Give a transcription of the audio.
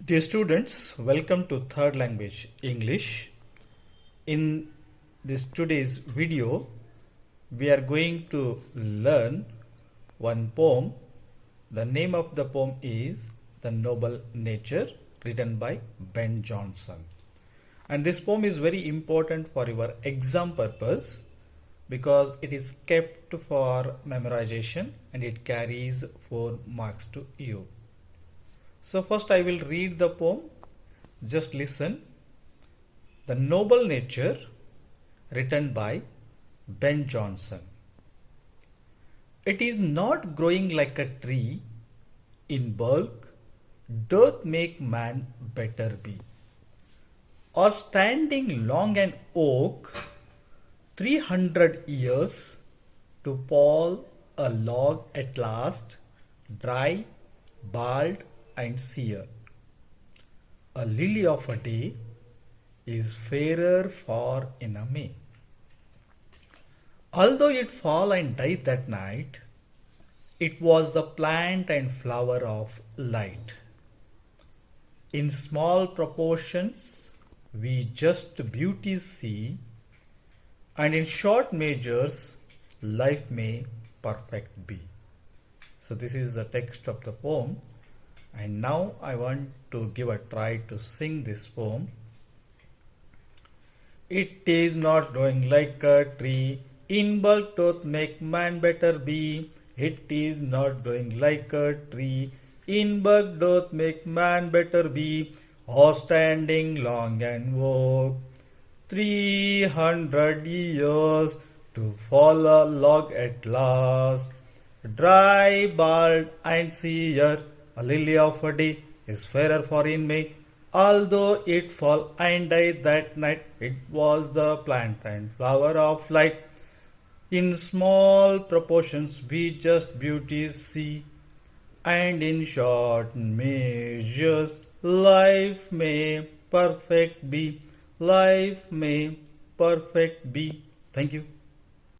Dear students, welcome to third language English. In this today's video, we are going to learn one poem. The name of the poem is The Noble Nature, written by Ben Jonson. And this poem is very important for your exam purpose because it is kept for memorization and it carries 4 marks to you. So first I will read the poem. Just listen. The Noble Nature, written by Ben Jonson. It is not growing like a tree in bulk doth make man better be, or standing long an oak 300 years to fall a log at last, dry, bald and sere. A lily of a day is fairer far in a May. Although it fall and die that night, it was the plant and flower of light. In small proportions we just beauties see, and in short measures life may perfect be. So this is the text of the poem. And now I want to give a try to sing this poem. It is not growing like a tree, in bulk doth make man better be. It is not growing like a tree, in bulk doth make man better be, or standing long and oak 300 years to fall a log at last, dry, bald and sere. A lily of a day is fairer for in May. Although it fall and die that night, it was the plant and flower of light. In small proportions we just beauties see, and in short measures life may perfect be. Life may perfect be. Thank you.